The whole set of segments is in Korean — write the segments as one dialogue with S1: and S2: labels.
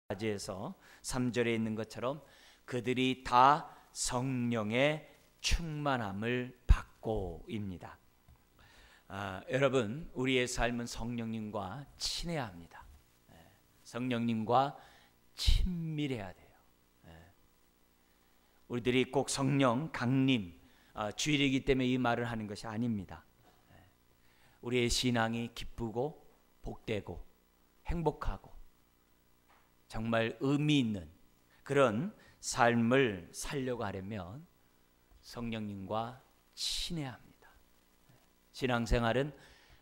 S1: 맞이해서 3절에 있는 것처럼 그들이 다 성령의 충만함을 받고입니다. 여러분, 우리의 삶은 성령님과 친해야 합니다. 성령님과 친밀해야 돼요. 우리들이 꼭 성령 강림 주일이기 때문에 이 말을 하는 것이 아닙니다. 우리의 신앙이 기쁘고 복되고 행복하고 정말 의미 있는 그런 삶을 살려고 하려면 성령님과 친해야 합니다. 신앙생활은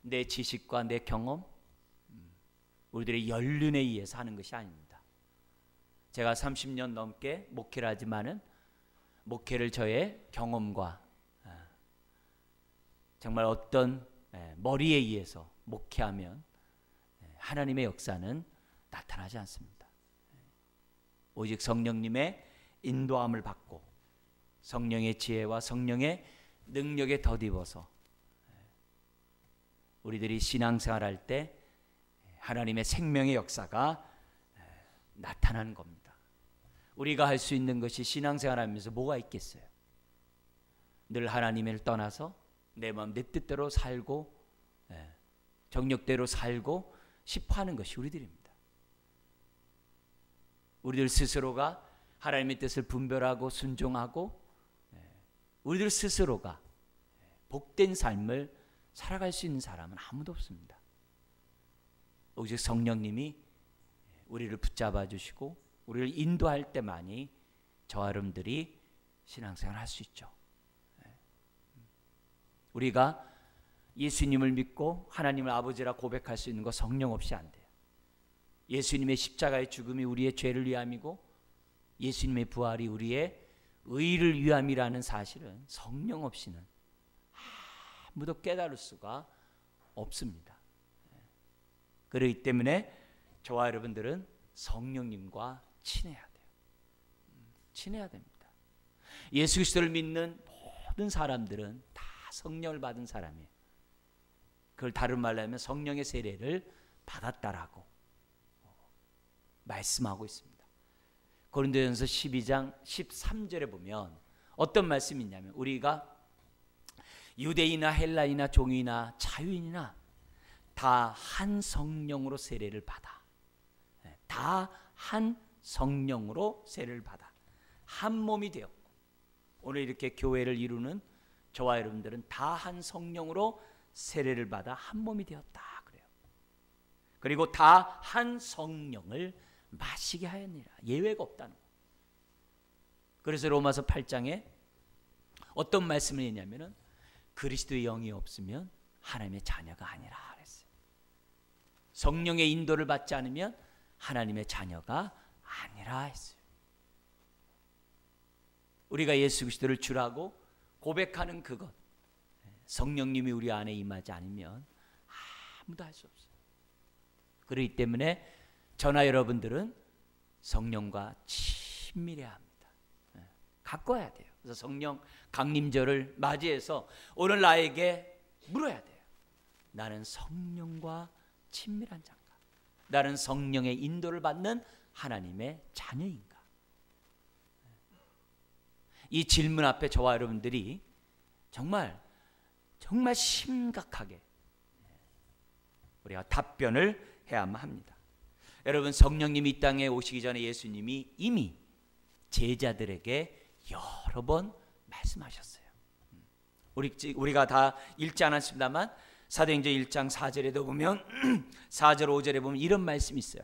S1: 내 지식과 내 경험, 우리들의 연륜에 의해서 하는 것이 아닙니다. 제가 30년 넘게 목회를 하지만은 목회를 저의 경험과 정말 어떤 머리에 의해서 목회하면 하나님의 역사는 나타나지 않습니다. 오직 성령님의 인도함을 받고 성령의 지혜와 성령의 능력에 덧입어서 우리들이 신앙생활할 때 하나님의 생명의 역사가 나타나는 겁니다. 우리가 할 수 있는 것이 신앙생활하면서 뭐가 있겠어요? 늘 하나님을 떠나서 내 마음 내 뜻대로 살고 정욕대로 살고 싶어 하는 것이 우리들입니다. 우리들 스스로가 하나님의 뜻을 분별하고 순종하고 우리들 스스로가 복된 삶을 살아갈 수 있는 사람은 아무도 없습니다. 오직 성령님이 우리를 붙잡아 주시고 우리를 인도할 때만이 저와 여러분들이 신앙생활을 할 수 있죠. 우리가 예수님을 믿고 하나님을 아버지라 고백할 수 있는 거 성령 없이 안 돼요. 예수님의 십자가의 죽음이 우리의 죄를 위함이고 예수님의 부활이 우리의 의를 위함이라는 사실은 성령 없이는 아무도 깨달을 수가 없습니다. 그렇기 때문에 저와 여러분들은 성령님과 친해야 돼요. 친해야 됩니다. 예수 그리스도를 믿는 모든 사람들은 다 성령을 받은 사람이에요. 그걸 다른 말로 하면 성령의 세례를 받았다라고 말씀하고 있습니다. 고린도전서 12장 13절에 보면 어떤 말씀이 있냐면 우리가 유대인이나 헬라인이나 종이나 자유인이나 다 한 성령으로 세례를 받아. 다 한 성령으로 세례를 받아. 한 몸이 되었고 오늘 이렇게 교회를 이루는 저와 여러분들은 다 한 성령으로 세례를 받아 한 몸이 되었다 그래요. 그리고 다 한 성령을 마시게 하였느니라. 예외가 없다는 거. 그래서 로마서 8장에 어떤 말씀을 했냐면은 그리스도의 영이 없으면 하나님의 자녀가 아니라 그랬어요. 성령의 인도를 받지 않으면 하나님의 자녀가 아니라 했어요. 우리가 예수 그리스도를 주라고 고백하는 그것, 성령님이 우리 안에 임하지 않으면 아무도 할 수 없어요. 그렇기 때문에 저나 여러분들은 성령과 친밀해야 합니다. 가꿔야 돼요. 그래서 성령 강림절을 맞이해서 오늘 나에게 물어야 돼요. 나는 성령과 친밀한 자인가? 나는 성령의 인도를 받는 하나님의 자녀인가? 이 질문 앞에 저와 여러분들이 정말 심각하게 우리가 답변을 해야만 합니다. 여러분, 성령님이 이 땅에 오시기 전에 예수님이 이미 제자들에게 여러 번 말씀하셨어요. 우리가 다 읽지 않았습니다만 사도행전 1장 4절에도 보면 4절 5절에 보면 이런 말씀이 있어요.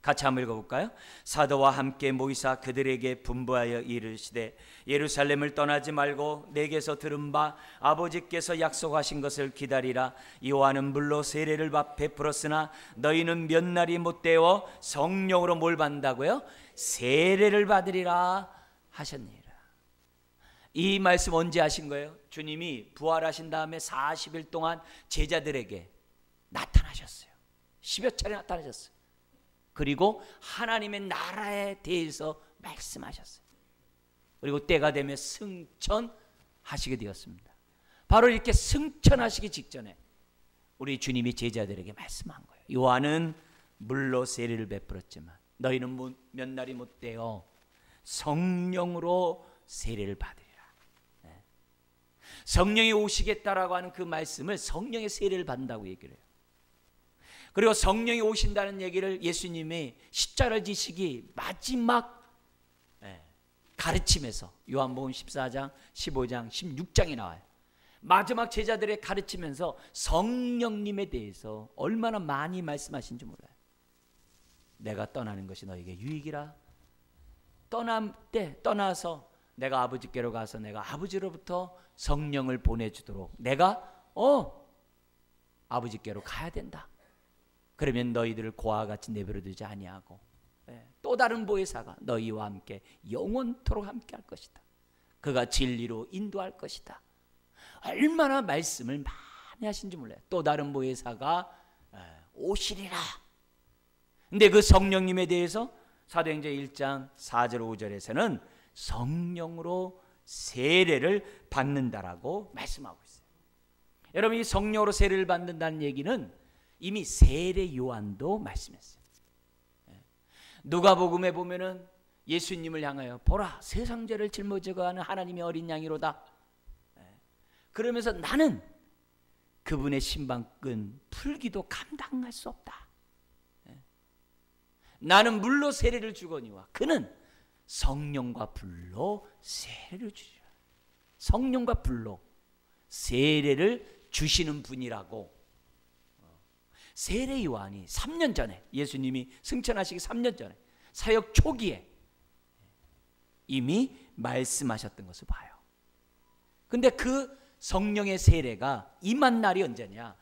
S1: 같이 한번 읽어볼까요? 사도와 함께 모이사 그들에게 분부하여 이르시되 예루살렘을 떠나지 말고 내게서 들은 바 아버지께서 약속하신 것을 기다리라. 요한은 물로 세례를 베풀었으나 너희는 몇 날이 못되어 성령으로 뭘 받는다고요? 세례를 받으리라 하셨느니라. 이 말씀 언제 하신 거예요? 주님이 부활하신 다음에 40일 동안 제자들에게 나타나셨어요. 10여 차례 나타나셨어요. 그리고 하나님의 나라에 대해서 말씀하셨어요. 그리고 때가 되면 승천하시게 되었습니다. 바로 이렇게 승천하시기 직전에 우리 주님이 제자들에게 말씀한 거예요. 요한은 물로 세례를 베풀었지만 너희는 몇 날이 못되어 성령으로 세례를 받으리라. 성령이 오시겠다라고 하는 그 말씀을 성령의 세례를 받는다고 얘기를 해요. 그리고 성령이 오신다는 얘기를 예수님이 십자가를 지시기 마지막 가르침에서 요한복음 14장, 15장, 16장에 나와요. 마지막 제자들의 가르치면서 성령님에 대해서 얼마나 많이 말씀하신지 몰라요. 내가 떠나는 것이 너에게 유익이라. 떠나서 내가 아버지께로 가서 내가 아버지로부터 성령을 보내주도록 내가 아버지께로 가야 된다. 그러면 너희들을 고아와 같이 내버려두지 아니하고 또 다른 보혜사가 너희와 함께 영원토록 함께 할 것이다. 그가 진리로 인도할 것이다. 얼마나 말씀을 많이 하신지 몰라요. 또 다른 보혜사가 오시리라. 근데 그 성령님에 대해서 사도행전 1장 4절 5절에서는 성령으로 세례를 받는다라고 말씀하고 있어요. 여러분, 이 성령으로 세례를 받는다는 얘기는 이미 세례 요한도 말씀했어요. 누가복음에 보면은 예수님을 향하여 보라, 세상 죄를 짊어지고 하는 하나님의 어린 양이로다. 그러면서 나는 그분의 신방끈 풀기도 감당할 수 없다. 나는 물로 세례를 주거니와 그는 성령과 불로 세례를 주시라. 성령과 불로 세례를 주시는 분이라고 세례 요한이 3년 전에, 예수님이 승천하시기 3년 전에 사역 초기에 이미 말씀하셨던 것을 봐요. 근데 그 성령의 세례가 임한 날이 언제냐?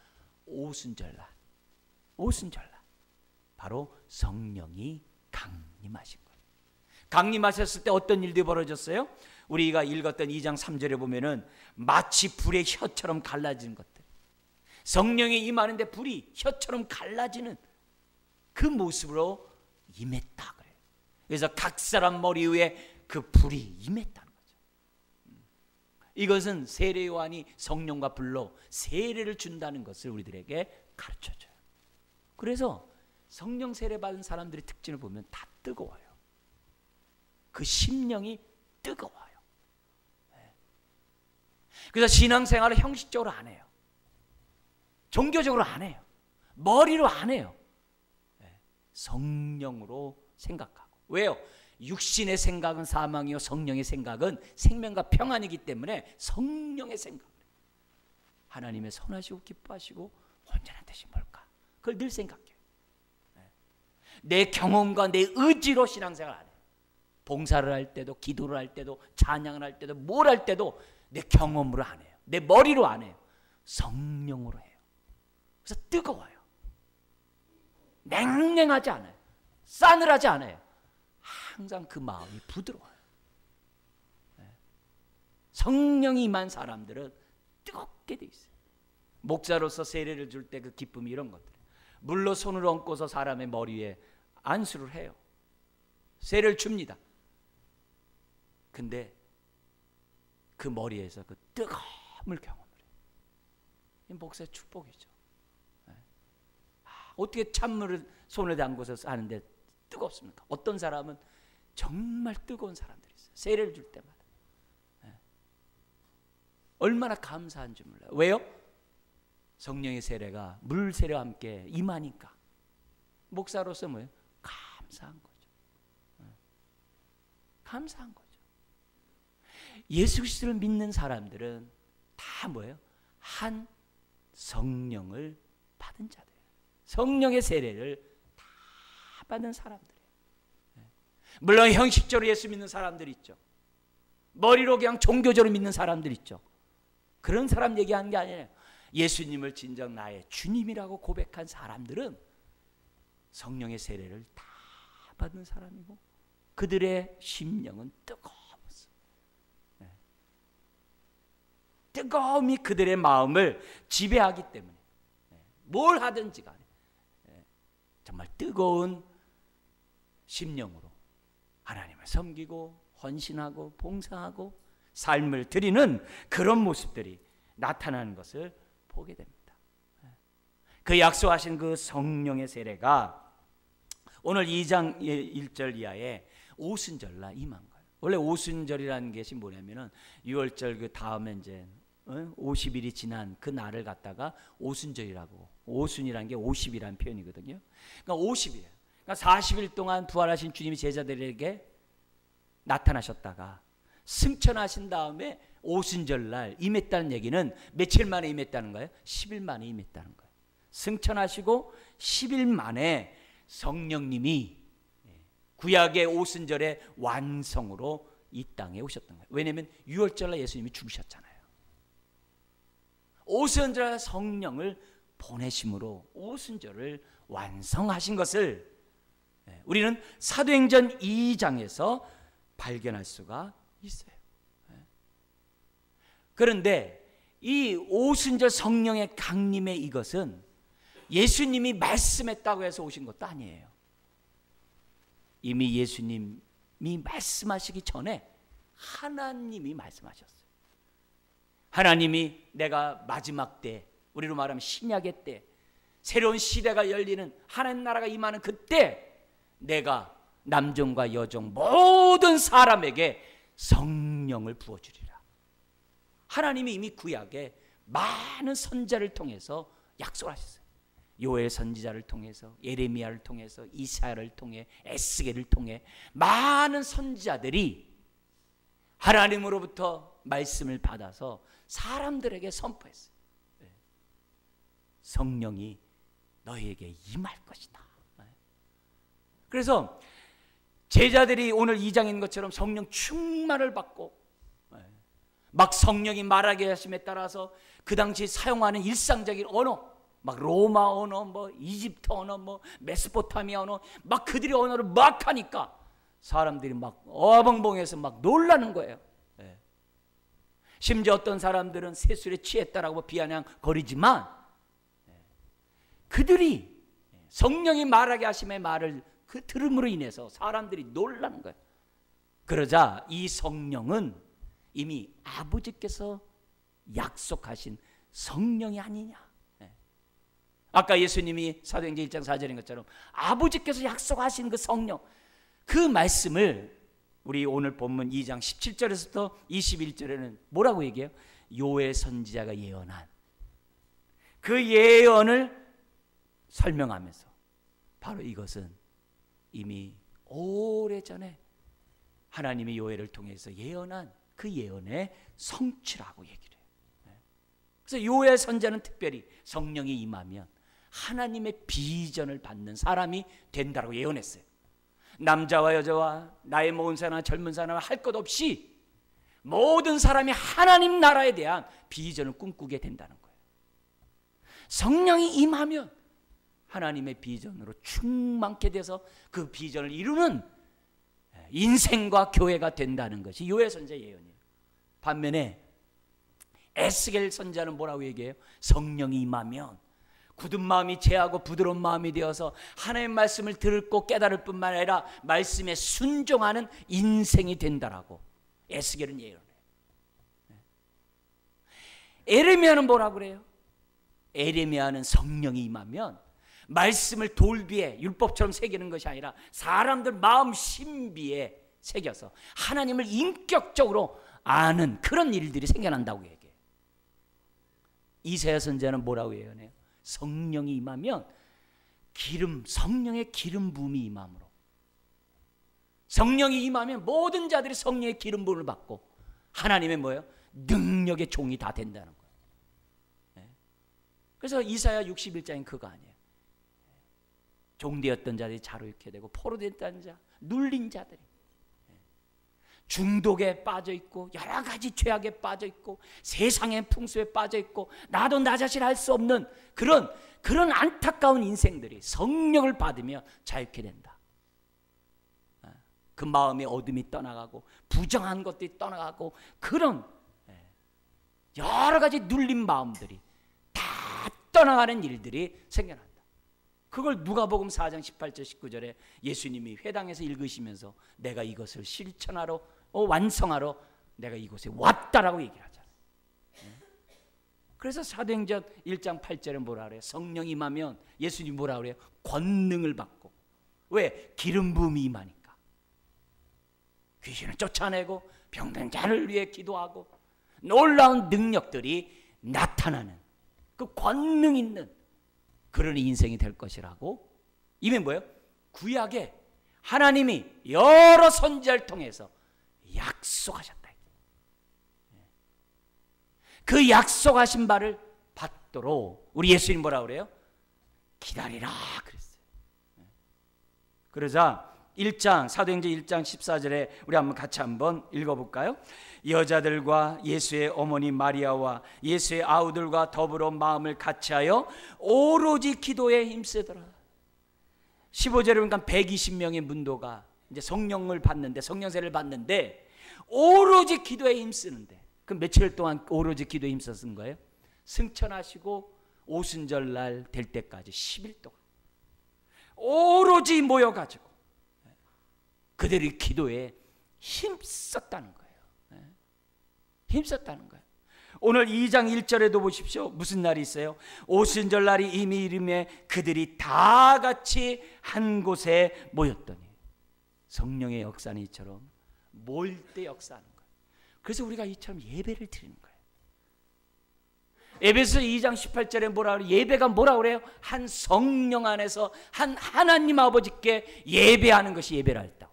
S1: 오순절날. 오순절날. 바로 성령이 강림하신 거예요. 강림하셨을 때 어떤 일들이 벌어졌어요? 우리가 읽었던 2장 3절에 보면은 마치 불의 혀처럼 갈라지는 것들. 성령이 임하는데 불이 혀처럼 갈라지는 그 모습으로 임했다 그래요. 그래서 각 사람 머리 위에 그 불이 임했다는 거죠. 이것은 세례 요한이 성령과 불로 세례를 준다는 것을 우리들에게 가르쳐줘요. 그래서 성령 세례 받은 사람들의 특징을 보면 다 뜨거워요. 그 심령이 뜨거워요. 그래서 신앙생활을 형식적으로 안 해요. 종교적으로 안 해요. 머리로 안 해요. 성령으로 생각하고. 왜요? 육신의 생각은 사망이요 성령의 생각은 생명과 평안이기 때문에 성령의 생각을 해요. 하나님의 선하시고 기뻐하시고 온전한 뜻이 뭘까? 그걸 늘 생각해요. 내 경험과 내 의지로 신앙생활 안 해요. 봉사를 할 때도, 기도를 할 때도, 찬양을 할 때도, 뭘 할 때도 내 경험으로 안 해요. 내 머리로 안 해요. 성령으로 해요. 그래서 뜨거워요. 냉랭하지 않아요. 싸늘하지 않아요. 항상 그 마음이 부드러워요. 성령이 임한 사람들은 뜨겁게 돼 있어요. 목사로서 세례를 줄 때 그 기쁨이 이런 것들. 물로 손을 얹고서 사람의 머리 위에 안수를 해요. 세례를 줍니다. 근데 그 머리에서 그 뜨거움을 경험을 해요. 이 목사의 축복이죠. 어떻게 찬물을 손에 담고서 하는데 뜨겁습니까? 어떤 사람은 정말 뜨거운 사람들이 있어요. 세례를 줄 때마다. 얼마나 감사한지 몰라요. 왜요? 성령의 세례가 물 세례와 함께 임하니까. 목사로서 뭐예요? 감사한 거죠. 감사한 거죠. 예수 그리스도를 믿는 사람들은 다 뭐예요? 한 성령을 받은 자들. 성령의 세례를 다 받은 사람들이에요. 물론 형식적으로 예수 믿는 사람들이 있죠. 머리로 그냥 종교적으로 믿는 사람들 있죠. 그런 사람 얘기하는 게 아니에요. 예수님을 진정 나의 주님이라고 고백한 사람들은 성령의 세례를 다 받은 사람이고 그들의 심령은 뜨거웠어. 뜨거움이 그들의 마음을 지배하기 때문에 뭘 하든지 간에 정말 뜨거운 심령으로 하나님을 섬기고 헌신하고 봉사하고 삶을 드리는 그런 모습들이 나타나는 것을 보게 됩니다. 그 약속하신 그 성령의 세례가 오늘 2장 1절 이하에 오순절날 임한 거예요. 원래 오순절이라는 것이 뭐냐면은 6월절 그 다음에 이제 50일이 지난 그 날을 갖다가 오순절이라고, 오순이라는 게 50이라는 표현이거든요. 그러니까 50일, 그러니까 40일 동안 부활하신 주님이 제자들에게 나타나셨다가 승천하신 다음에 오순절날 임했다는 얘기는 며칠 만에 임했다는 거예요? 10일 만에 임했다는 거예요. 승천하시고 10일 만에 성령님이 구약의 오순절의 완성으로 이 땅에 오셨던 거예요. 왜냐하면 6월절날 예수님이 죽으셨잖아요. 오순절 성령을 보내심으로 오순절을 완성하신 것을 우리는 사도행전 2장에서 발견할 수가 있어요. 그런데 이 오순절 성령의 강림의 이것은 예수님이 말씀했다고 해서 오신 것도 아니에요. 이미 예수님이 말씀하시기 전에 하나님이 말씀하셨어요. 하나님이 내가 마지막 때, 우리로 말하면 신약의 때, 새로운 시대가 열리는 하나님 나라가 임하는 그때 내가 남종과 여종 모든 사람에게 성령을 부어주리라. 하나님이 이미 구약에 많은 선지자를 통해서 약속하셨어요. 요엘 선지자를 통해서, 예레미야를 통해서, 이사야를 통해, 에스겔을 통해 많은 선지자들이 하나님으로부터 말씀을 받아서 사람들에게 선포했어요. 성령이 너희에게 임할 것이다. 그래서 제자들이 오늘 2장에 있는 것처럼 성령 충만을 받고 막 성령이 말하게 하심에 따라서 그 당시 사용하는 일상적인 언어, 막 로마 언어, 뭐 이집트 언어, 뭐 메소포타미아 언어, 막 그들의 언어를 막 하니까 사람들이 막 어벙벙해서 막 놀라는 거예요. 심지어 어떤 사람들은 세술에 취했다라고 비아냥거리지만 그들이 성령이 말하게 하심의 말을 그 들음으로 인해서 사람들이 놀라는 거예요. 그러자 이 성령은 이미 아버지께서 약속하신 성령이 아니냐. 아까 예수님이 사도행전 1장 4절인 것처럼 아버지께서 약속하신 그 성령, 그 말씀을 우리 오늘 본문 2장 17절에서부터 21절에는 뭐라고 얘기해요? 요엘 선지자가 예언한 그 예언을 설명하면서 바로 이것은 이미 오래전에 하나님이 요엘을 통해서 예언한 그 예언의 성취라고 얘기를 해요. 그래서 요엘 선지자는 특별히 성령이 임하면 하나님의 비전을 받는 사람이 된다고 예언했어요. 남자와 여자와 나이 먹은 사람과 젊은 사람과 할 것 없이 모든 사람이 하나님 나라에 대한 비전을 꿈꾸게 된다는 거예요. 성령이 임하면 하나님의 비전으로 충만케 돼서 그 비전을 이루는 인생과 교회가 된다는 것이 요엘 선지자의 예언이에요. 반면에 에스겔 선지자는 뭐라고 얘기해요? 성령이 임하면 굳은 마음이 제하고 부드러운 마음이 되어서 하나님의 말씀을 듣고 깨달을 뿐만 아니라 말씀에 순종하는 인생이 된다라고 에스겔은 예언해요. 에레미야는 뭐라고 그래요? 에레미야는 성령이 임하면 말씀을 돌비에 율법처럼 새기는 것이 아니라 사람들 마음 신비에 새겨서 하나님을 인격적으로 아는 그런 일들이 생겨난다고 얘기해요. 이사야 선지자는 뭐라고 예언해요? 성령이 임하면 성령의 기름 부음이 임함으로, 성령이 임하면 모든 자들이 성령의 기름 부음을 받고 하나님의 뭐예요? 능력의 종이 다 된다는 거예요. 그래서 이사야 61장인 그거 아니에요. 종되었던 자들이 자유케 되고 포로됐다는 자, 눌린 자들이 중독에 빠져 있고 여러 가지 죄악에 빠져 있고 세상의 풍수에 빠져 있고 나도 나 자신 할 수 없는 그런 안타까운 인생들이 성령을 받으며 자유케 된다. 그 마음의 어둠이 떠나가고 부정한 것들이 떠나가고 그런 여러 가지 눌린 마음들이 다 떠나가는 일들이 생겨난다. 그걸 누가복음 4장 18절 19절에 예수님이 회당에서 읽으시면서 내가 이것을 실천하러 완성하러 내가 이곳에 왔다라고 얘기를 하잖아요. 그래서 사도행전 1장 8절에 뭐라 그래요? 성령이 임하면 예수님이 뭐라 그래요? 권능을 받고 왜? 기름 부음이 임하니까. 귀신을 쫓아내고 병든 자를 위해 기도하고 놀라운 능력들이 나타나는 그 권능 있는 그런 인생이 될 것이라고 이미 뭐예요? 구약에 하나님이 여러 선지자를 통해서 약속하셨다. 그 약속하신 바를 받도록 우리 예수님 뭐라 그래요? 기다리라 그랬어요. 그러자 1장 사도행전 1장 14절에 우리 한번 같이 한번 읽어볼까요? 여자들과 예수의 어머니 마리아와 예수의 아우들과 더불어 마음을 같이하여 오로지 기도에 힘쓰더라. 15절에 보니까 120명의 문도가 이제 성령을 받는데 성령세를 받는데 오로지 기도에 힘쓰는데 그 며칠 동안 오로지 기도에 힘썼은 거예요? 승천하시고 오순절날 될 때까지 10일 동안 오로지 모여가지고 그들이 기도에 힘썼다는 거예요. 힘썼다는 거예요. 오늘 2장 1절에도 보십시오. 무슨 날이 있어요? 오순절날이 이미 이름에 그들이 다 같이 한 곳에 모였더니 성령의 역사는 이처럼 모일 때 역사하는 거예요. 그래서 우리가 이처럼 예배를 드리는 거예요. 에베소 2장 18절에 뭐라 그래요? 예배가 뭐라 그래요? 한 성령 안에서 한 하나님 아버지께 예배하는 것이 예배라 했다고.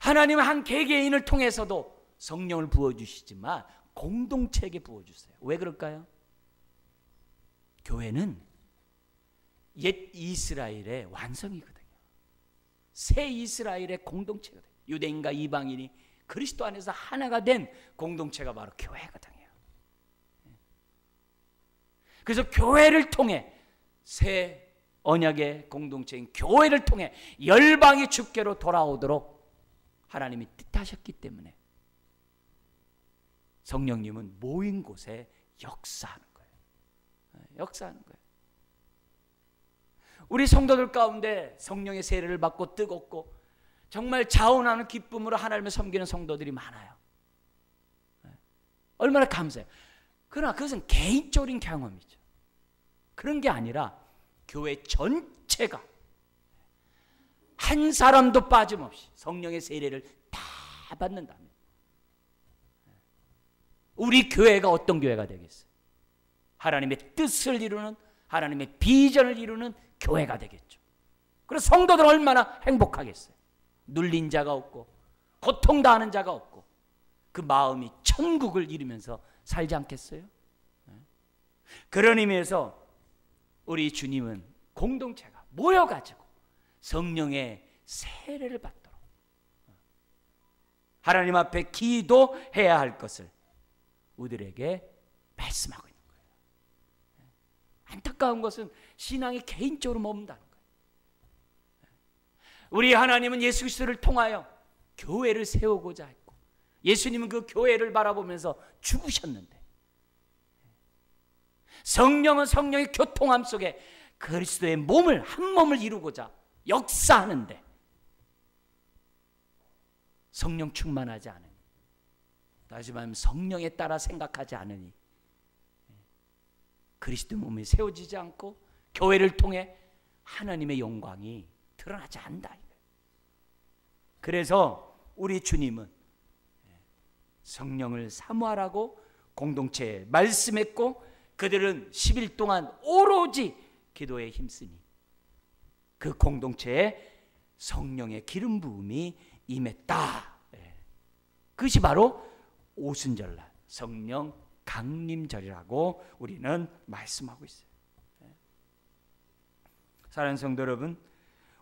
S1: 하나님은 한 개개인을 통해서도 성령을 부어주시지만 공동체에게 부어주세요. 왜 그럴까요? 교회는 옛 이스라엘의 완성이거든요. 새 이스라엘의 공동체거든요. 유대인과 이방인이 그리스도 안에서 하나가 된 공동체가 바로 교회거든요. 그래서 교회를 통해 새 언약의 공동체인 교회를 통해 열방이 주께로 돌아오도록 하나님이 뜻하셨기 때문에 성령님은 모인 곳에 역사하는 거예요. 역사하는 거예요. 우리 성도들 가운데 성령의 세례를 받고 뜨겁고 정말 자원하는 기쁨으로 하나님을 섬기는 성도들이 많아요. 얼마나 감사해요. 그러나 그것은 개인적인 경험이죠. 그런 게 아니라 교회 전체가 한 사람도 빠짐없이 성령의 세례를 다 받는다면 우리 교회가 어떤 교회가 되겠어요? 하나님의 뜻을 이루는 하나님의 비전을 이루는 교회가 되겠죠. 그래서 성도들은 얼마나 행복하겠어요. 눌린 자가 없고 고통당하는 자가 없고 그 마음이 천국을 이루면서 살지 않겠어요? 그런 의미에서 우리 주님은 공동체가 모여가지고 성령의 세례를 받도록 하나님 앞에 기도해야 할 것을 우리들에게 말씀하고 있는 거예요. 안타까운 것은 신앙이 개인적으로 머문다는 거예요. 우리 하나님은 예수 그리스도를 통하여 교회를 세우고자 했고 예수님은 그 교회를 바라보면서 죽으셨는데 성령은 성령의 교통함 속에 그리스도의 몸을 한 몸을 이루고자 역사하는데 성령 충만하지 않으니 다시 말하면 성령에 따라 생각하지 않으니 그리스도 몸이 세워지지 않고 교회를 통해 하나님의 영광이 드러나지 않는다. 그래서 우리 주님은 성령을 사모하라고 공동체에 말씀했고 그들은 10일 동안 오로지 기도에 힘쓰니 그 공동체에 성령의 기름 부음이 임했다. 그것이 바로 오순절날 성령 강림절이라고 우리는 말씀하고 있어요. 사랑하는 성도 여러분,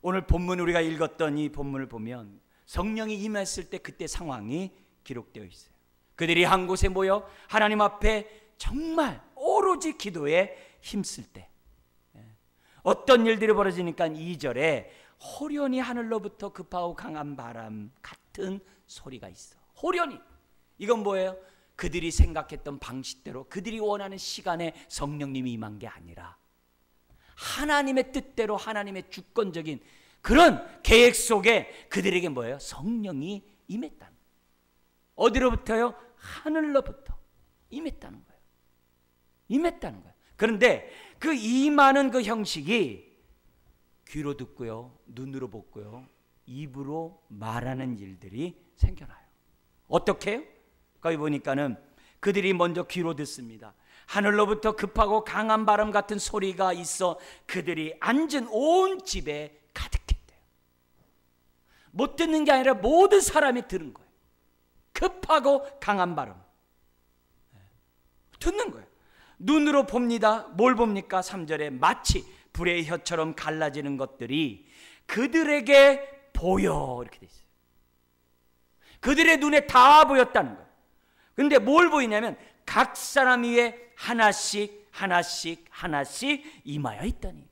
S1: 오늘 본문 우리가 읽었던 이 본문을 보면 성령이 임했을 때 그때 상황이 기록되어 있어요. 그들이 한 곳에 모여 하나님 앞에 정말 오로지 기도에 힘쓸 때 어떤 일들이 벌어지니까 2절에 호련히 하늘로부터 급하고 강한 바람 같은 소리가 있어. 호련히. 이건 뭐예요? 그들이 생각했던 방식대로 그들이 원하는 시간에 성령님이 임한 게 아니라 하나님의 뜻대로 하나님의 주권적인 그런 계획 속에 그들에게 뭐예요? 성령이 임했다는 거예요. 어디로부터요? 하늘로부터 임했다는 거예요. 임했다는 거예요. 그런데 그 임하는 그 형식이 귀로 듣고요, 눈으로 보고요, 입으로 말하는 일들이 생겨나요. 어떻게 해요? 거기 보니까는 그들이 먼저 귀로 듣습니다. 하늘로부터 급하고 강한 바람 같은 소리가 있어 그들이 앉은 온 집에 가득했대요. 못 듣는 게 아니라 모든 사람이 들은 거예요. 급하고 강한 바람. 듣는 거예요. 눈으로 봅니다. 뭘 봅니까? 3절에 마치 불의 혀처럼 갈라지는 것들이 그들에게 보여, 이렇게 돼 있어요. 그들의 눈에 다 보였다는 거예요. 근데 뭘 보이냐면 각 사람 위에 하나씩 임하여 있더니,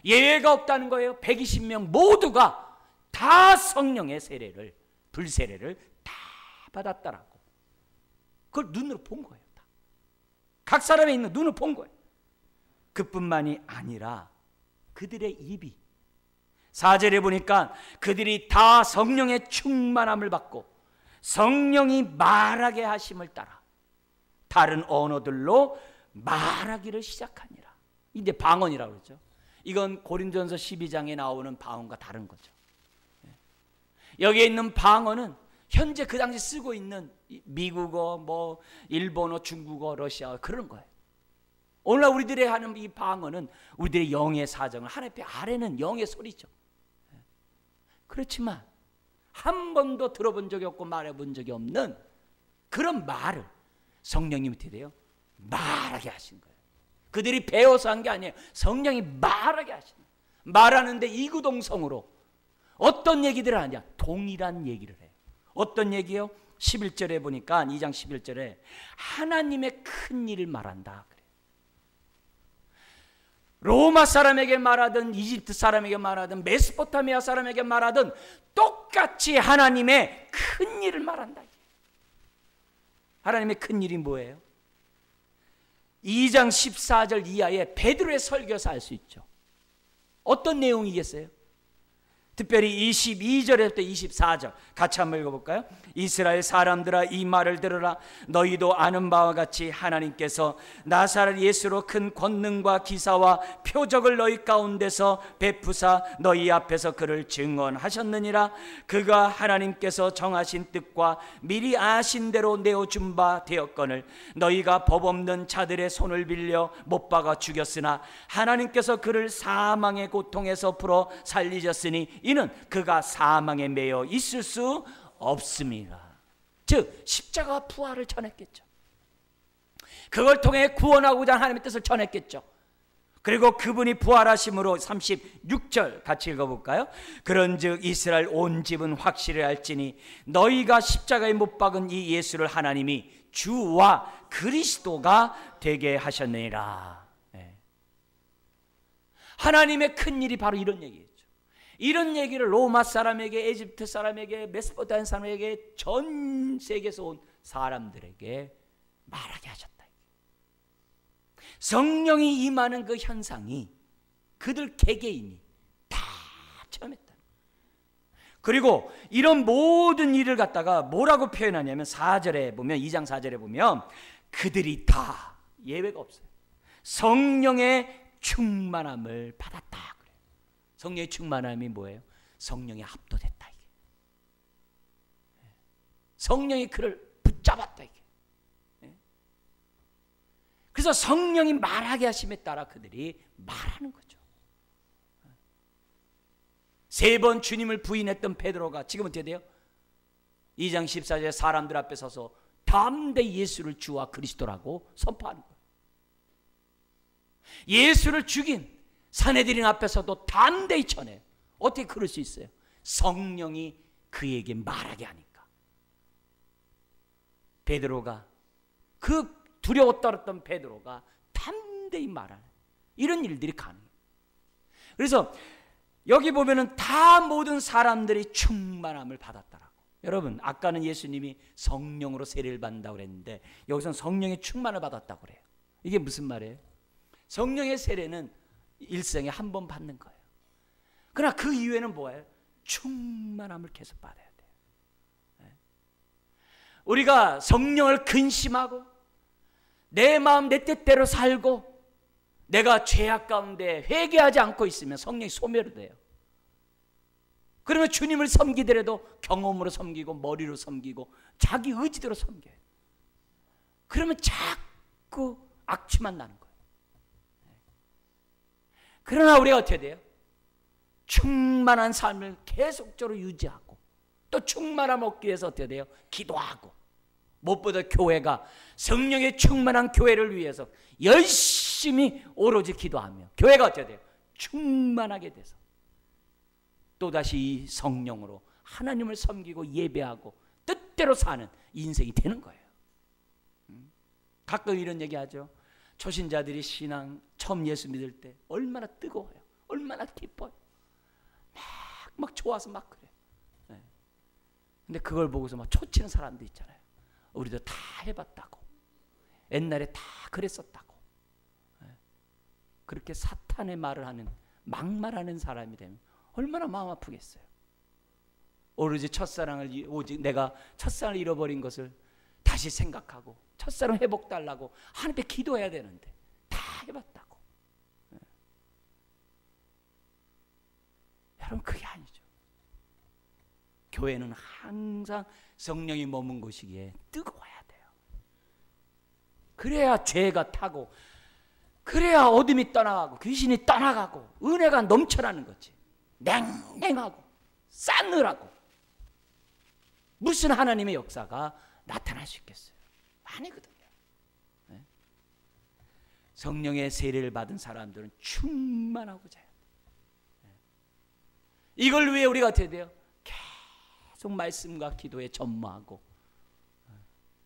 S1: 예외가 없다는 거예요. 120명 모두가 다 성령의 세례를, 불세례를 다 받았다라고. 그걸 눈으로 본 거예요. 다. 각 사람에 있는 눈으로 본 거예요. 그뿐만이 아니라 그들의 입이, 4절에 보니까 그들이 다 성령의 충만함을 받고 성령이 말하게 하심을 따라 다른 언어들로 말하기를 시작하니라. 이제 방언이라고 그러죠. 이건 고린도전서 12장에 나오는 방언과 다른 거죠. 여기에 있는 방언은 현재 그 당시 쓰고 있는 미국어, 뭐 일본어, 중국어, 러시아어 그런 거예요. 오늘날 우리들이 하는 이 방언은 우리들의 영의 사정을 하나님 아래는 영의 소리죠. 그렇지만 한 번도 들어본 적이 없고 말해본 적이 없는 그런 말을 성령님이 어떻게 돼요? 말하게 하신 거예요. 그들이 배워서 한 게 아니에요. 성령이 말하게 하신 거예요. 말하는데 이구동성으로 어떤 얘기들을 하냐? 동일한 얘기를 해요. 어떤 얘기요? 11절에 보니까 2장 11절에 하나님의 큰 일을 말한다. 로마 사람에게 말하든 이집트 사람에게 말하든 메소포타미아 사람에게 말하든 똑같이 하나님의 큰 일을 말한다. 하나님의 큰 일이 뭐예요? 2장 14절 이하에 베드로의 설교에서 알 수 있죠. 어떤 내용이겠어요? 특별히 22절에부터 24절 같이 한번 읽어볼까요? 이스라엘 사람들아 이 말을 들으라. 너희도 아는 바와 같이 하나님께서 나사렛 예수로 큰 권능과 기사와 표적을 너희 가운데서 베푸사 너희 앞에서 그를 증언하셨느니라. 그가 하나님께서 정하신 뜻과 미리 아신 대로 내어준 바 되었거늘 너희가 법 없는 자들의 손을 빌려 못 박아 죽였으나 하나님께서 그를 사망의 고통에서 풀어 살리셨으니 이는 그가 사망에 매여 있을 수 없습니다. 즉 십자가 부활을 전했겠죠. 그걸 통해 구원하고자 하나님의 뜻을 전했겠죠. 그리고 그분이 부활하심으로 36절 같이 읽어볼까요? 그런즉 이스라엘 온 집은 확실히 알지니 너희가 십자가에 못 박은 이 예수를 하나님이 주와 그리스도가 되게 하셨느니라. 하나님의 큰 일이 바로 이런 얘기예요. 이런 얘기를 로마 사람에게, 에집트 사람에게, 메소포타미아 사람에게, 전 세계에서 온 사람들에게 말하게 하셨다. 성령이 임하는 그 현상이 그들 개개인이 다 체험했다. 그리고 이런 모든 일을 갖다가 뭐라고 표현하냐면 4절에 보면, 2장 4절에 보면 그들이 다 예외가 없어요. 성령의 충만함을 받았다. 성령의 충만함이 뭐예요? 성령에 압도됐다. 이게. 성령이 그를 붙잡았다. 이게. 그래서 성령이 말하게 하심에 따라 그들이 말하는 거죠. 3번 주님을 부인했던 베드로가 지금 어떻게 돼요? 2장 14절에 사람들 앞에 서서 담대히 예수를 주와 그리스도라고 선포하는 거예요. 예수를 죽인 사내들인 앞에서도 담대히 전해요. 어떻게 그럴 수 있어요? 성령이 그에게 말하게 하니까. 베드로가, 그 두려워 떨었던 베드로가 담대히 말하는 이런 일들이 가능해요. 그래서 여기 보면은 다 모든 사람들이 충만함을 받았다라고. 여러분, 아까는 예수님이 성령으로 세례를 받는다고 그랬는데 여기서는 성령의 충만을 받았다고 그래요. 이게 무슨 말이에요? 성령의 세례는 일생에 한 번 받는 거예요. 그러나 그 이후에는 뭐예요? 충만함을 계속 받아야 돼요. 우리가 성령을 근심하고 내 마음 내 뜻대로 살고 내가 죄악 가운데 회개하지 않고 있으면 성령이 소멸돼요. 그러면 주님을 섬기더라도 경험으로 섬기고 머리로 섬기고 자기 의지대로 섬겨요. 그러면 자꾸 악취만 나는 거예요. 그러나 우리가 어떻게 돼요? 충만한 삶을 계속적으로 유지하고 또 충만함을 얻기 위해서 어떻게 돼요? 기도하고 무엇보다 교회가 성령의 충만한 교회를 위해서 열심히 오로지 기도하며 교회가 어떻게 돼요? 충만하게 돼서 또다시 이 성령으로 하나님을 섬기고 예배하고 뜻대로 사는 인생이 되는 거예요. 가끔 이런 얘기하죠. 초신자들이 신앙 처음 예수 믿을 때 얼마나 뜨거워요. 얼마나 기뻐요. 막 좋아서 막 그래요. 네. 근데 그걸 보고서 막 초치는 사람도 있잖아요. 우리도 다 해봤다고. 옛날에 다 그랬었다고. 네. 그렇게 사탄의 말을 하는 막말하는 사람이 되면 얼마나 마음 아프겠어요. 오로지 첫사랑을 오직 내가 첫사랑을 잃어버린 것을 다시 생각하고 첫사랑 회복달라고 하나님께 기도해야 되는데 다 해봤다고. 네. 여러분 그게 아니죠. 교회는 항상 성령이 머문 곳이기에 뜨거워야 돼요. 그래야 죄가 타고 그래야 어둠이 떠나가고 귀신이 떠나가고 은혜가 넘쳐나는 거지. 냉랭하고 싸늘하고 무슨 하나님의 역사가 나타날 수 있겠어요? 아니거든요. 네? 성령의 세례를 받은 사람들은 충만하고자 해요. 네? 이걸 위해 우리가 어떻게 돼요? 계속 말씀과 기도에 전무하고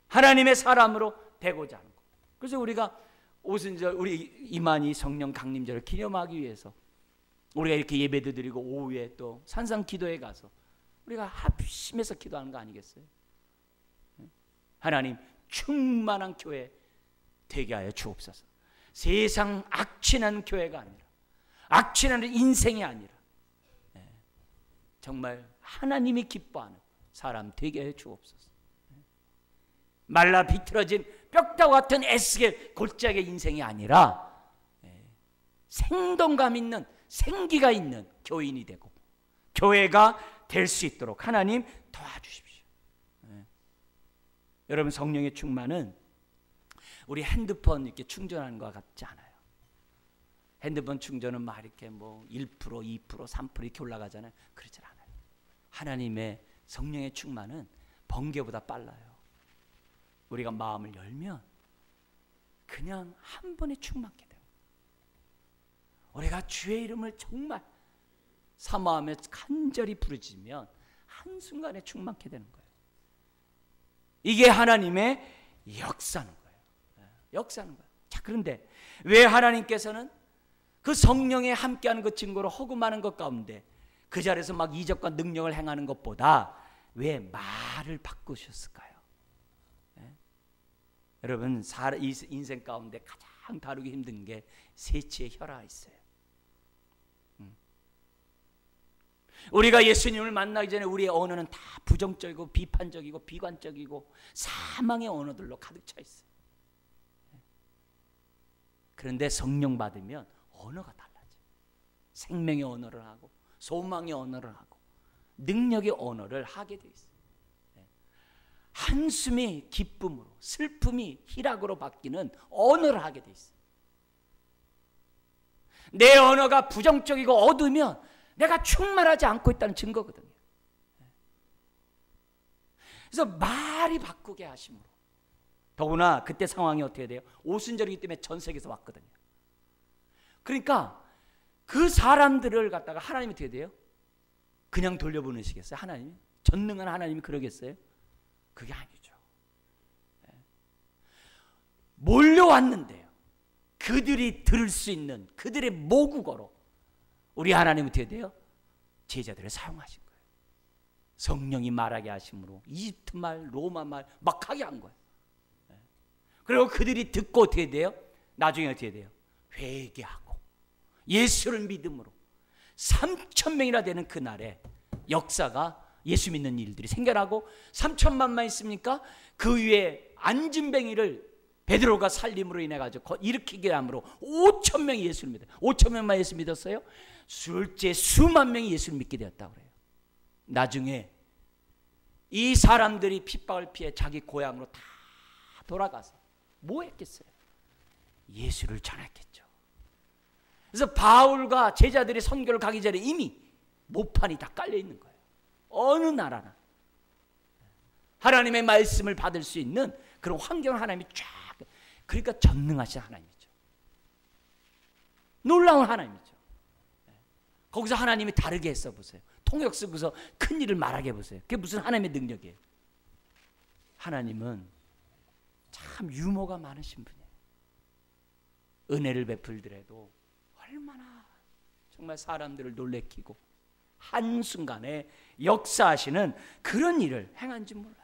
S1: 하나님의 사람으로 되고자 하는 거. 그래서 우리가 오순절 우리 이만희 성령 강림절을 기념하기 위해서 우리가 이렇게 예배도 드리고 오후에 또 산상 기도에 가서 우리가 합심해서 기도하는 거 아니겠어요? 하나님 충만한 교회 되게 하여 주옵소서. 세상 악취나는 교회가 아니라 악취나는 인생이 아니라 정말 하나님이 기뻐하는 사람 되게 하여 주옵소서. 말라 비틀어진 뼈다구 같은 애쓰게 골짜기 인생이 아니라 생동감 있는 생기가 있는 교인이 되고 교회가 될 수 있도록 하나님 도와주십시오. 여러분 성령의 충만은 우리 핸드폰 이렇게 충전하는 것 같지 않아요. 핸드폰 충전은 막 이렇게 뭐 1%, 2%, 3% 이렇게 올라가잖아요. 그렇지 않아요. 하나님의 성령의 충만은 번개보다 빨라요. 우리가 마음을 열면 그냥 한 번에 충만케 돼요. 우리가 주의 이름을 정말 사모하며 간절히 부르짖으면 한순간에 충만케 되는 거예요. 이게 하나님의 역사는 거예요. 역사는 거예요. 자, 그런데 왜 하나님께서는 그 성령에 함께하는 것 증거로 허구많은 것 가운데 그 자리에서 막 이적과 능력을 행하는 것보다 왜 말을 바꾸셨을까요? 여러분 인생 가운데 가장 다루기 힘든 게 세치의 혈화가 있어요. 우리가 예수님을 만나기 전에 우리의 언어는 다 부정적이고 비판적이고 비관적이고 사망의 언어들로 가득 차 있어요. 그런데 성령 받으면 언어가 달라져요. 생명의 언어를 하고 소망의 언어를 하고 능력의 언어를 하게 돼 있어요. 한숨이 기쁨으로 슬픔이 희락으로 바뀌는 언어를 하게 돼 있어요. 내 언어가 부정적이고 어두우면 내가 충만하지 않고 있다는 증거거든요. 그래서 말이 바꾸게 하심으로 더구나 그때 상황이 어떻게 돼요? 오순절이기 때문에 전 세계에서 왔거든요. 그러니까 그 사람들을 갖다가 하나님이 어떻게 돼요? 그냥 돌려보내시겠어요? 하나님이? 전능한 하나님이 그러겠어요? 그게 아니죠. 몰려왔는데요. 그들이 들을 수 있는 그들의 모국어로 우리 하나님은 어떻게 돼요? 제자들을 사용하신 거예요. 성령이 말하게 하심으로 이집트 말, 로마 말 막 하게 한 거예요. 그리고 그들이 듣고 어떻게 돼요? 나중에 어떻게 돼요? 회개하고 예수를 믿음으로 3,000명이나 되는 그날에 역사가 예수 믿는 일들이 생겨나고 3,000만만 있습니까? 그 위에 안진뱅이를 베드로가 살림으로 인해 가지고 일으키게 함으로 5천 명이 예수를 믿어요. 5천 명만 예수 믿었어요? 술째 수만 명이 예수를 믿게 되었다고 그래요. 나중에 이 사람들이 핍박을 피해 자기 고향으로 다 돌아가서 뭐 했겠어요? 예수를 전했겠죠. 그래서 바울과 제자들이 선교를 가기 전에 이미 모판이 다 깔려 있는 거예요. 어느 나라나 하나님의 말씀을 받을 수 있는 그런 환경을 하나님이 쫙, 그러니까 전능하신 하나님이죠. 놀라운 하나님이죠. 거기서 하나님이 다르게 했어 보세요. 통역 쓰고서 큰 일을 말하게 해보세요. 그게 무슨 하나님의 능력이에요? 하나님은 참 유머가 많으신 분이에요. 은혜를 베풀더라도 얼마나 정말 사람들을 놀래키고 한순간에 역사하시는 그런 일을 행한지 몰라요.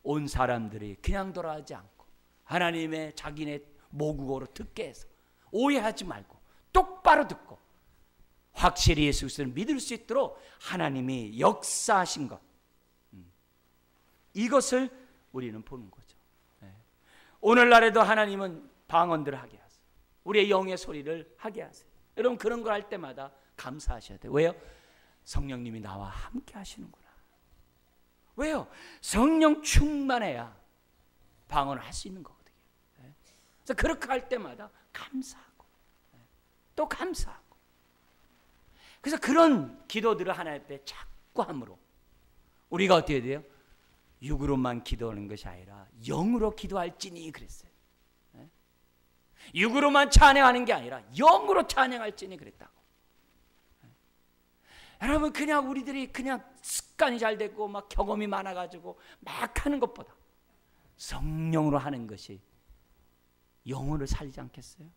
S1: 온 사람들이 그냥 돌아가지 않고 하나님의 자기네 모국어로 듣게 해서 오해하지 말고 똑바로 듣고 확실히 예수 그리스도를 믿을 수 있도록 하나님이 역사하신 것, 이것을 우리는 보는 거죠. 오늘날에도 하나님은 방언들을 하게 하세요. 우리의 영의 소리를 하게 하세요. 여러분 그런 걸 할 때마다 감사하셔야 돼요. 왜요? 성령님이 나와 함께 하시는구나. 왜요? 성령 충만해야 방언을 할 수 있는 거거든요. 그래서 그렇게 할 때마다 감사하고 또 감사하고, 그래서 그런 기도들을 하나님 앞에 자꾸 함으로 우리가 어떻게 돼요? 육으로만 기도하는 것이 아니라 영으로 기도할지니 그랬어요. 육으로만 찬양하는 게 아니라 영으로 찬양할지니 그랬다고. 여러분 그냥 우리들이 그냥 습관이 잘 되고 막 경험이 많아가지고 막 하는 것보다 성령으로 하는 것이 영혼을 살리지 않겠어요?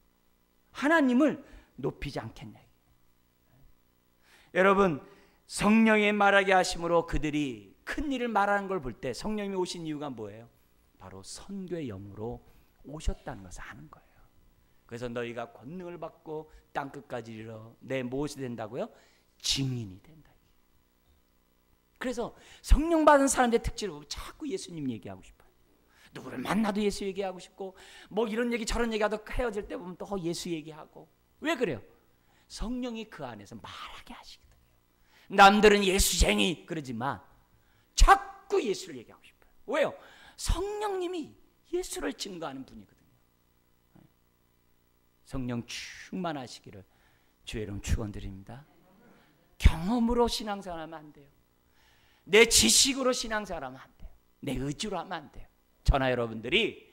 S1: 하나님을 높이지 않겠냐. 여러분 성령의 말하게 하심으로 그들이 큰 일을 말하는 걸 볼 때 성령이 오신 이유가 뭐예요? 바로 선교의 영으로 오셨다는 것을 아는 거예요. 그래서 너희가 권능을 받고 땅끝까지 이르러 내 무엇이 된다고요? 증인이 된다. 그래서 성령 받은 사람들의 특질을 보면 자꾸 예수님 얘기하고 싶어요. 누구를 만나도 예수 얘기하고 싶고 뭐 이런 얘기 저런 얘기하다 헤어질 때 보면 또 예수 얘기하고. 왜 그래요? 성령이 그 안에서 말하게 하시거든요. 남들은 예수쟁이 그러지만 자꾸 예수를 얘기하고 싶어요. 왜요? 성령님이 예수를 증거하는 분이거든요. 성령 충만하시기를 주의 이름 축원드립니다. 경험으로 신앙생활하면 안 돼요. 내 지식으로 신앙생활하면 안 돼요. 내 의지로 하면 안 돼요. 저나 여러분들이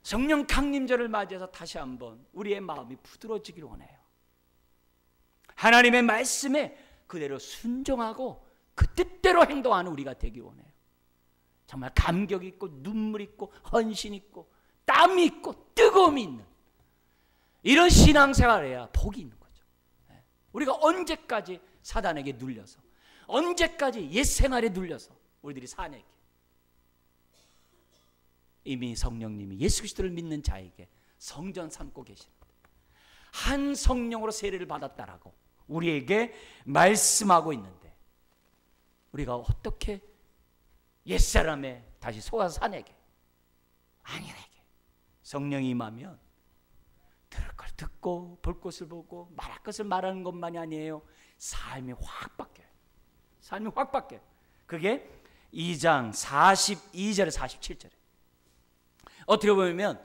S1: 성령 강림절을 맞이해서 다시 한번 우리의 마음이 부드러워지기를 원해요. 하나님의 말씀에 그대로 순종하고 그 뜻대로 행동하는 우리가 되기 원해요. 정말 감격 있고 눈물 있고 헌신 있고 땀이 있고 뜨거움이 있는 이런 신앙생활을 해야 복이 있는 거죠. 우리가 언제까지 사단에게 눌려서, 언제까지 옛 생활에 눌려서 우리들이 사냐게. 이미 성령님이 예수 그리스도를 믿는 자에게 성전 삼고 계십니다. 한 성령으로 세례를 받았다라고 우리에게 말씀하고 있는데 우리가 어떻게 옛사람에 다시 속아서 사내게? 아니라게. 성령이 임하면 들을 걸 듣고 볼 것을 보고 말할 것을 말하는 것만이 아니에요. 삶이 확 바뀌어요. 삶이 확 바뀌어요. 그게 2장 42절에 47절에 어떻게 보면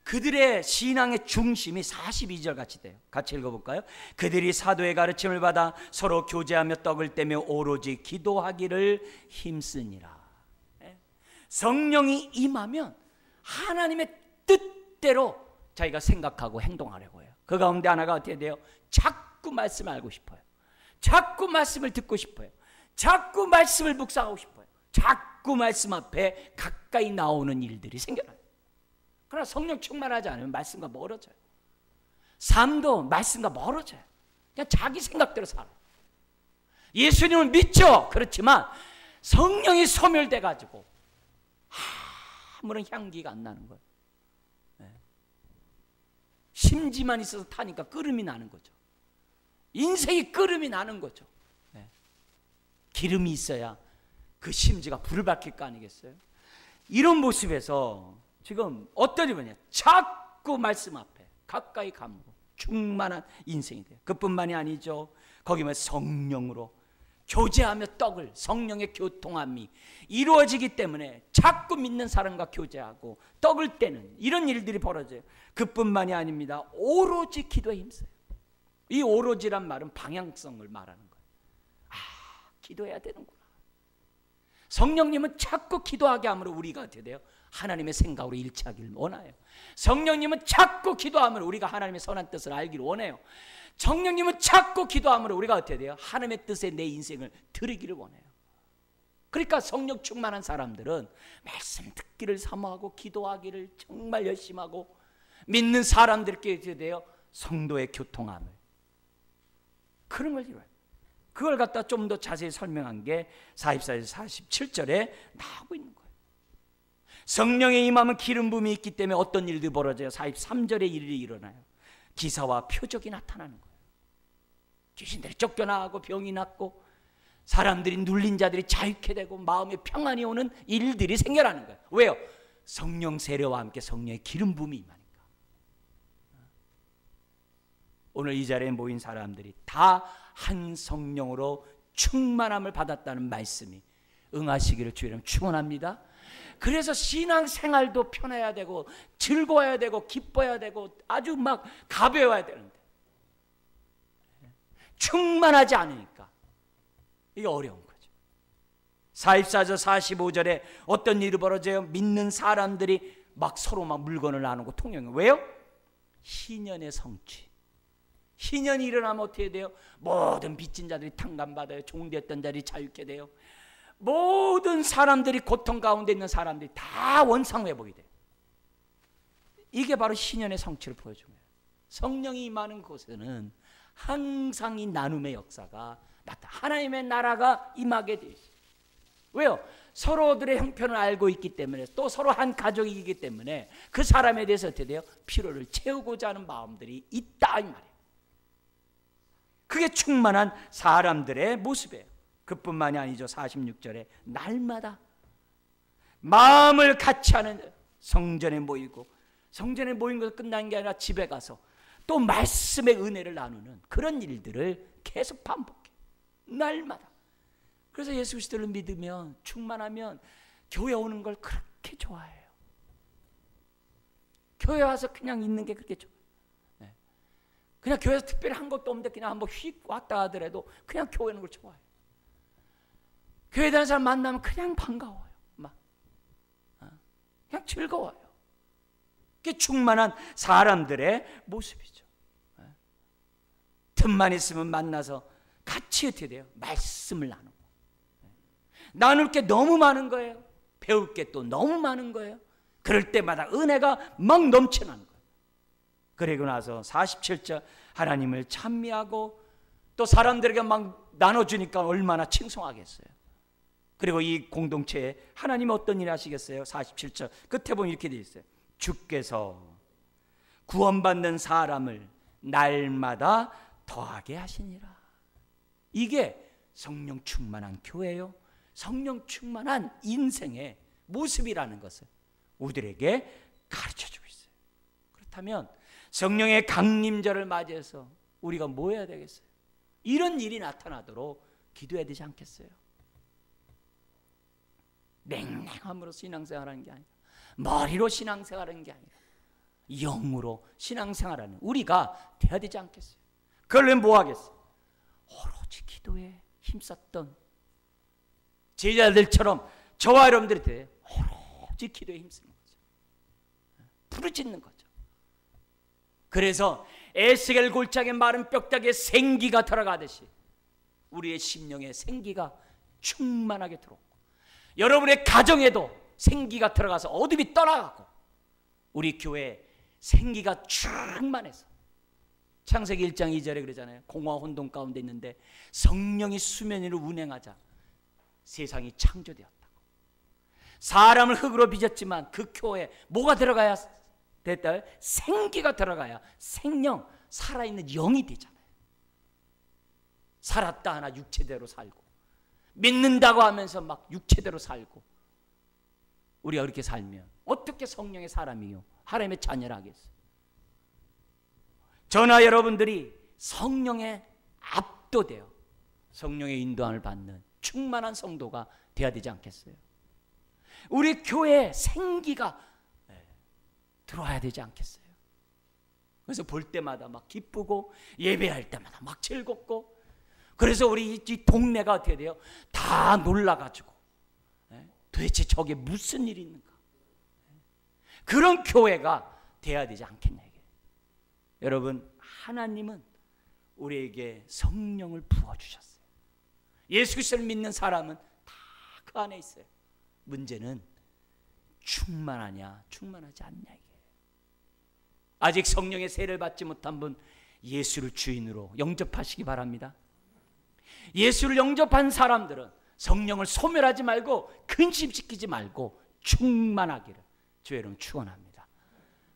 S1: 그들의 신앙의 중심이 42절 같이 돼요. 같이 읽어볼까요? 그들이 사도의 가르침을 받아 서로 교제하며 떡을 떼며 오로지 기도하기를 힘쓰니라. 성령이 임하면 하나님의 뜻대로 자기가 생각하고 행동하려고 해요. 그 가운데 하나가 어떻게 돼요? 자꾸 말씀을 알고 싶어요. 자꾸 말씀을 듣고 싶어요. 자꾸 말씀을 묵상하고 싶어요. 자꾸 말씀 앞에 가까이 나오는 일들이 생겨나요. 그러나 성령 충만하지 않으면 말씀과 멀어져요. 삶도 말씀과 멀어져요. 그냥 자기 생각대로 살아요. 예수님을 믿죠. 그렇지만 성령이 소멸돼가지고 아무런 향기가 안 나는 거예요. 심지만 있어서 타니까 끓음이 나는 거죠. 인생이 끓음이 나는 거죠. 기름이 있어야 그 심지가 불을 밝힐 거 아니겠어요? 이런 모습에서 지금 어떤 일이냐? 자꾸 말씀 앞에 가까이 가물고 충만한 인생이 돼요. 그뿐만이 아니죠. 거기면 성령으로 교제하며 떡을, 성령의 교통함이 이루어지기 때문에 자꾸 믿는 사람과 교제하고 떡을 떼는 이런 일들이 벌어져요. 그뿐만이 아닙니다. 오로지 기도에 힘써요. 이 오로지란 말은 방향성을 말하는 거예요. 기도해야 되는구나. 성령님은 자꾸 기도하게 함으로 우리가 어떻게 돼요? 하나님의 생각으로 일치하기를 원해요. 성령님은 자꾸 기도함으로 우리가 하나님의 선한 뜻을 알기를 원해요. 성령님은 자꾸 기도함으로 우리가 어떻게 돼요? 하나님의 뜻에 내 인생을 드리기를 원해요. 그러니까 성령 충만한 사람들은 말씀 듣기를 사모하고 기도하기를 정말 열심히 하고 믿는 사람들께 어떻게 돼요? 성도의 교통함을 그런 걸 이루어요. 그걸 갖다 좀 더 자세히 설명한 게 44에서 47절에 나오고 있는 거예요. 성령의 임함은 기름 부음이 있기 때문에 어떤 일들이 벌어져요? 43절에 일이 일어나요. 기사와 표적이 나타나는 거예요. 귀신들이 쫓겨나고 병이 낫고 사람들이 눌린 자들이 자유케 되고 마음에 평안이 오는 일들이 생겨나는 거예요. 왜요? 성령 세례와 함께 성령의 기름 부음이 임하니까. 오늘 이 자리에 모인 사람들이 다 한 성령으로 충만함을 받았다는 말씀이 응하시기를 주의 이름으로 축원합니다. 그래서 신앙생활도 편해야 되고 즐거워야 되고 기뻐야 되고 아주 막 가벼워야 되는데 충만하지 않으니까 이게 어려운 거죠. 44절 45절에 어떤 일이 벌어져요? 믿는 사람들이 막 서로 막 물건을 나누고 통용해요. 왜요? 희년의 성취. 희년이 일어나면 어떻게 돼요? 모든 빚진 자들이 탕감받아요. 종되었던 자들이 자유케 돼요. 모든 사람들이 고통 가운데 있는 사람들이 다 원상회복이 돼요. 이게 바로 희년의 성취를 보여준 거예요. 성령이 임하는 곳에는 항상 이 나눔의 역사가 하나님의 나라가 임하게 되어 있어요. 왜요? 서로들의 형편을 알고 있기 때문에 또 서로 한 가족이기 때문에 그 사람에 대해서 어떻게 돼요? 필요를 채우고자 하는 마음들이 있다 이 말이에요. 그게 충만한 사람들의 모습이에요. 그뿐만이 아니죠. 46절에 날마다 마음을 같이 하는 성전에 모이고 성전에 모인 것도 끝난 게 아니라 집에 가서 또 말씀의 은혜를 나누는 그런 일들을 계속 반복해. 날마다. 그래서 예수 그리스도를 믿으면 충만하면 교회 오는 걸 그렇게 좋아해요. 교회 와서 그냥 있는 게 그렇게 좋아요. 그냥 교회에서 특별히 한 것도 없는데 그냥 한번 휙 왔다 하더라도 그냥 교회 오는 걸 좋아해요. 교회에 다니는 사람 만나면 그냥 반가워요. 막 그냥 즐거워요. 그게 충만한 사람들의 모습이죠. 틈만 있으면 만나서 같이 어떻게 돼요? 말씀을 나누고 나눌 게 너무 많은 거예요. 배울 게 또 너무 많은 거예요. 그럴 때마다 은혜가 막 넘쳐나는 거예요. 그리고 나서 47절 하나님을 찬미하고 또 사람들에게 막 나눠주니까 얼마나 칭송하겠어요. 그리고 이 공동체에 하나님이 어떤 일을 하시겠어요? 47절 끝에 보면 이렇게 되어 있어요. 주께서 구원받는 사람을 날마다 더하게 하시니라. 이게 성령 충만한 교회요. 성령 충만한 인생의 모습이라는 것을 우리들에게 가르쳐주고 있어요. 그렇다면 성령의 강림절을 맞이해서 우리가 뭐 해야 되겠어요? 이런 일이 나타나도록 기도해야 되지 않겠어요? 냉랭함으로 신앙생활하는 게 아니라 머리로 신앙생활하는 게 아니라 영으로 신앙생활하는 우리가 돼야 되지 않겠어요? 그걸 뭐 하겠어요? 오로지 기도에 힘썼던 제자들처럼 저와 여러분들이 돼요. 오로지 기도에 힘쓰는 거죠. 부르짖는 거죠. 그래서 에스겔 골짜기에 마른 뼈다귀에 생기가 들어가듯이 우리의 심령에 생기가 충만하게 들어오고 여러분의 가정에도 생기가 들어가서 어둠이 떠나가고 우리 교회에 생기가 충만해서 창세기 1장 2절에 그러잖아요. 공허 혼돈 가운데 있는데 성령이 수면 위를 운행하자 세상이 창조되었다고. 사람을 흙으로 빚었지만 그 교회에 뭐가 들어가야 됐다? 생기가 들어가야 생명, 살아있는 영이 되잖아요. 살았다 하나 육체대로 살고 믿는다고 하면서 막 육체대로 살고 우리가 그렇게 살면 어떻게 성령의 사람이요 하나님의 자녀라 하겠어요? 저나 여러분들이 성령에 압도되어 성령의 인도함을 받는 충만한 성도가 되어야 되지 않겠어요? 우리 교회에 생기가 들어와야 되지 않겠어요? 그래서 볼 때마다 막 기쁘고 예배할 때마다 막 즐겁고, 그래서 우리 이 동네가 어떻게 돼요? 다 놀라가지고 도대체 저게 무슨 일이 있는가? 그런 교회가 돼야 되지 않겠냐 이게. 여러분, 하나님은 우리에게 성령을 부어주셨어요. 예수 그리스도를 믿는 사람은 다 그 안에 있어요. 문제는 충만하냐 충만하지 않냐 이게. 아직 성령의 세례를 받지 못한 분, 예수를 주인으로 영접하시기 바랍니다. 예수를 영접한 사람들은 성령을 소멸하지 말고 근심시키지 말고 충만하기를 주의 이름으로 축원합니다.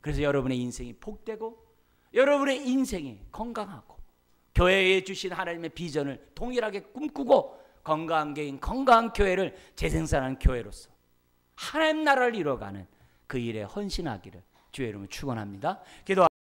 S1: 그래서 여러분의 인생이 복되고 여러분의 인생이 건강하고 교회에 주신 하나님의 비전을 동일하게 꿈꾸고 건강한 개인, 건강한 교회를 재생산하는 교회로서 하나님 나라를 이뤄가는 그 일에 헌신하기를 주의 이름으로 축원합니다. 기도